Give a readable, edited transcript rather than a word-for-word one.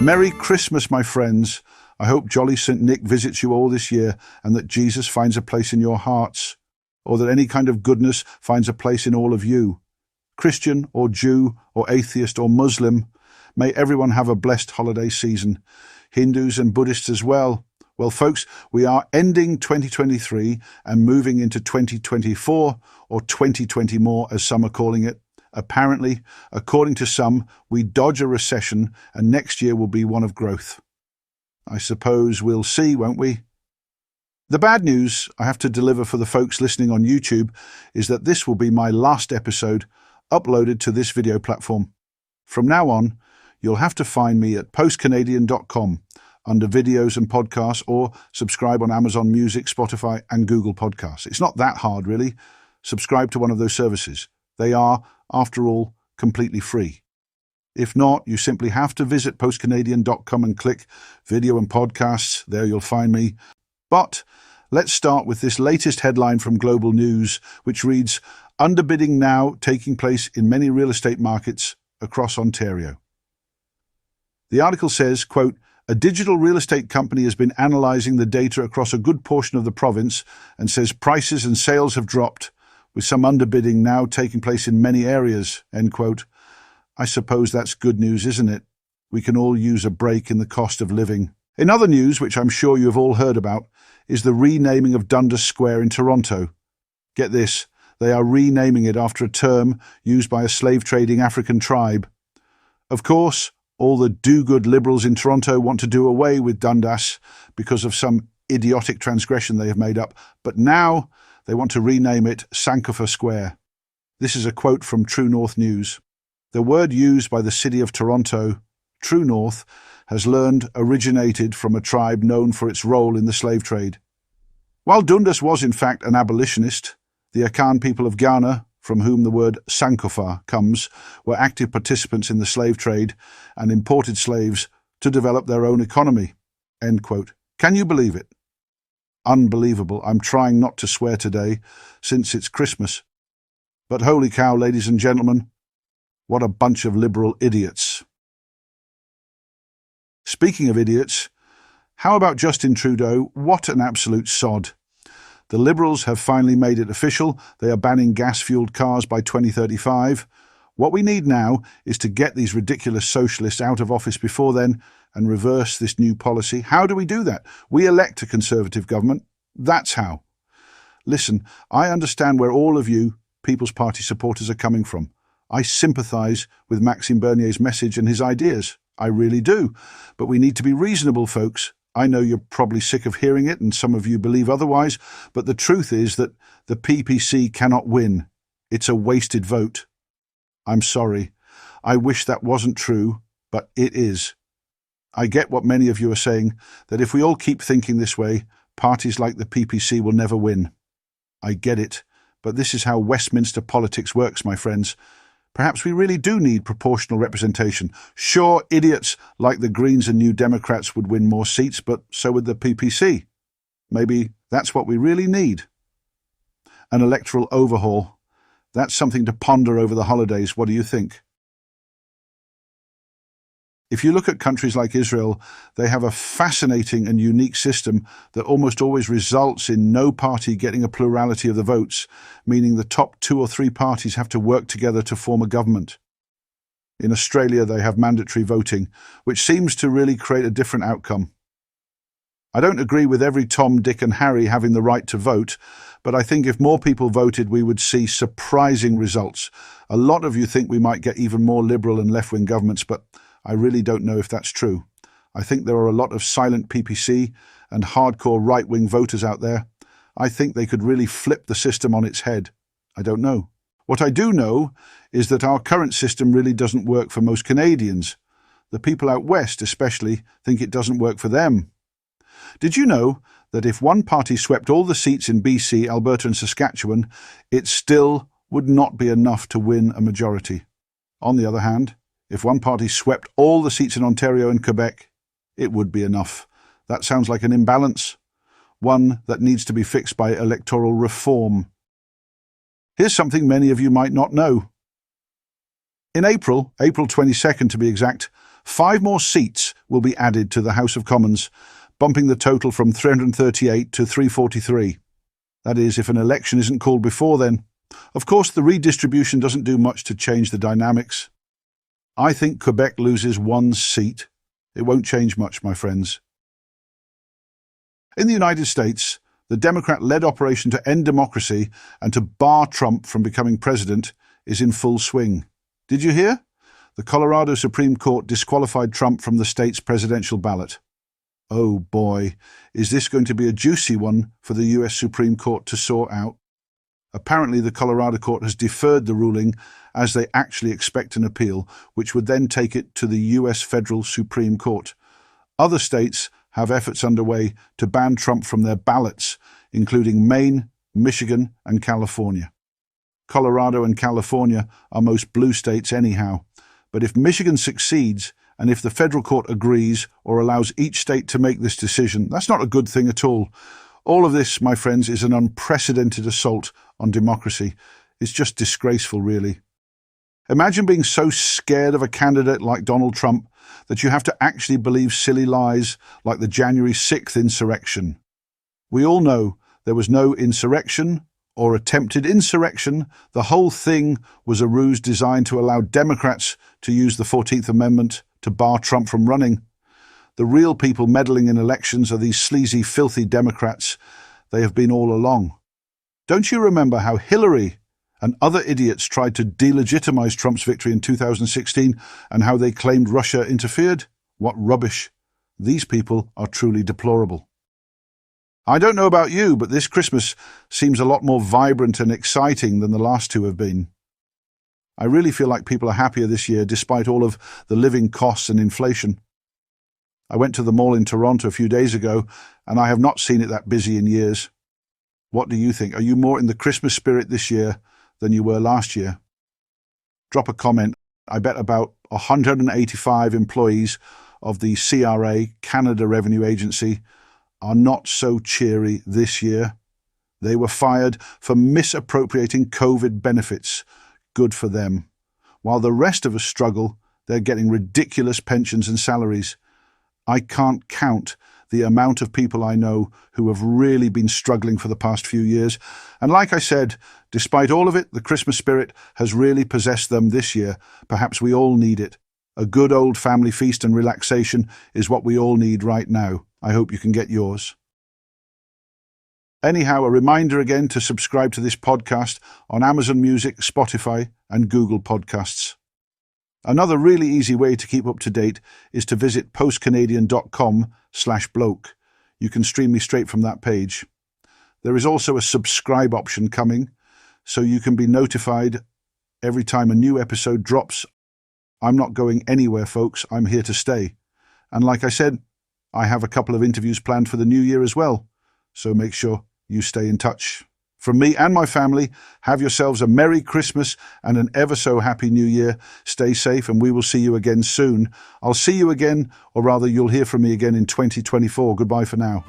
Merry Christmas, my friends. I hope Jolly St. Nick visits you all this year and that Jesus finds a place in your hearts, or that any kind of goodness finds a place in all of you. Christian or Jew or atheist or Muslim, may everyone have a blessed holiday season. Hindus and Buddhists as well. Well, folks, we are ending 2023 and moving into 2024, or 2020 more, as some are calling it. Apparently, according to some, we dodge a recession and next year will be one of growth. I suppose we'll see, won't we? The bad news I have to deliver for the folks listening on YouTube is that this will be my last episode uploaded to this video platform. From now on, you'll have to find me at postcanadian.com under videos and podcasts, or subscribe on Amazon Music, Spotify and Google Podcasts. It's not that hard, really. Subscribe to one of those services. They are, after all, completely free. If not, you simply have to visit postcanadian.com and click Video and Podcasts. There you'll find me. But let's start with this latest headline from Global News, which reads, "Underbidding now taking place in many real estate markets across Ontario." The article says, quote, "A digital real estate company has been analysing the data across a good portion of the province and says prices and sales have dropped, with some underbidding now taking place in many areas," end quote. I suppose that's good news, isn't it? We can all use a break in the cost of living. In other news, which I'm sure you have all heard about, is the renaming of Dundas Square in Toronto. Get this, they are renaming it after a term used by a slave-trading African tribe. Of course, all the do-good Liberals in Toronto want to do away with Dundas because of some idiotic transgression they have made up, but now they want to rename it Sankofa Square. This is a quote from True North News. The word used by the City of Toronto, True North, has learned originated from a tribe known for its role in the slave trade. While Dundas was in fact an abolitionist, the Akan people of Ghana, from whom the word Sankofa comes, were active participants in the slave trade and imported slaves to develop their own economy. End quote. Can you believe it? Unbelievable. I'm trying not to swear today, since it's Christmas. But holy cow, ladies and gentlemen, what a bunch of liberal idiots. Speaking of idiots, how about Justin Trudeau? What an absolute sod. The Liberals have finally made it official. They are banning gas-fueled cars by 2035. What we need now is to get these ridiculous socialists out of office before then and reverse this new policy. How do we do that? We elect a Conservative government. That's how. Listen, I understand where all of you People's Party supporters are coming from. I sympathise with Maxime Bernier's message and his ideas. I really do. But we need to be reasonable, folks. I know you're probably sick of hearing it and some of you believe otherwise, but the truth is that the PPC cannot win. It's a wasted vote. I'm sorry. I wish that wasn't true, but it is. I get what many of you are saying, that if we all keep thinking this way, parties like the PPC will never win. I get it, but this is how Westminster politics works, my friends. Perhaps we really do need proportional representation. Sure, idiots like the Greens and New Democrats would win more seats, but so would the PPC. Maybe that's what we really need. An electoral overhaul. That's something to ponder over the holidays. What do you think? If you look at countries like Israel, they have a fascinating and unique system that almost always results in no party getting a plurality of the votes, meaning the top 2 or 3 parties have to work together to form a government. In Australia, they have mandatory voting, which seems to really create a different outcome. I don't agree with every Tom, Dick and Harry having the right to vote, but I think if more people voted, we would see surprising results. A lot of you think we might get even more Liberal and left-wing governments, but I really don't know if that's true. I think there are a lot of silent PPC and hardcore right-wing voters out there. I think they could really flip the system on its head. I don't know. What I do know is that our current system really doesn't work for most Canadians. The people out west especially think it doesn't work for them. Did you know that if one party swept all the seats in BC, Alberta and Saskatchewan, it still would not be enough to win a majority? On the other hand, if one party swept all the seats in Ontario and Quebec, it would be enough. That sounds like an imbalance, one that needs to be fixed by electoral reform. Here's something many of you might not know. In April 22nd to be exact, 5 more seats will be added to the House of Commons, bumping the total from 338 to 343. That is, if an election isn't called before then. Of course, the redistribution doesn't do much to change the dynamics. I think Quebec loses 1 seat. It won't change much, my friends. In the United States, the Democrat-led operation to end democracy and to bar Trump from becoming president is in full swing. Did you hear? The Colorado Supreme Court disqualified Trump from the state's presidential ballot. Oh boy, is this going to be a juicy one for the US Supreme Court to sort out? Apparently, the Colorado court has deferred the ruling as they actually expect an appeal, which would then take it to the US Federal Supreme Court. Other states have efforts underway to ban Trump from their ballots, including Maine, Michigan, and California. Colorado and California are most blue states anyhow, but if Michigan succeeds, and if the federal court agrees or allows each state to make this decision, that's not a good thing at all. All of this, my friends, is an unprecedented assault on democracy. It's just disgraceful, really. Imagine being so scared of a candidate like Donald Trump that you have to actually believe silly lies like the January 6th insurrection. We all know there was no insurrection or attempted insurrection. The whole thing was a ruse designed to allow Democrats to use the 14th Amendment to bar Trump from running. The real people meddling in elections are these sleazy, filthy Democrats. They have been all along. Don't you remember how Hillary and other idiots tried to delegitimize Trump's victory in 2016 and how they claimed Russia interfered? What rubbish. These people are truly deplorable. I don't know about you, but this Christmas seems a lot more vibrant and exciting than the last 2 have been. I really feel like people are happier this year despite all of the living costs and inflation. I went to the mall in Toronto a few days ago, and I have not seen it that busy in years. What do you think? Are you more in the Christmas spirit this year than you were last year? Drop a comment. I bet about 185 employees of the CRA, Canada Revenue Agency, are not so cheery this year. They were fired for misappropriating COVID benefits. Good for them. While the rest of us struggle, they're getting ridiculous pensions and salaries. I can't count the amount of people I know who have really been struggling for the past few years. And like I said, despite all of it, the Christmas spirit has really possessed them this year. Perhaps we all need it. A good old family feast and relaxation is what we all need right now. I hope you can get yours. Anyhow, a reminder again to subscribe to this podcast on Amazon Music, Spotify, and Google Podcasts. Another really easy way to keep up to date is to visit postcanadian.com/bloke. You can stream me straight from that page. There is also a subscribe option coming, so you can be notified every time a new episode drops. I'm not going anywhere, folks. I'm here to stay. And like I said, I have a couple of interviews planned for the new year as well, so make sure you stay in touch. From me and my family, have yourselves a Merry Christmas and an ever so happy New Year. Stay safe and we will see you again soon. I'll see you again, or rather you'll hear from me again in 2024. Goodbye for now.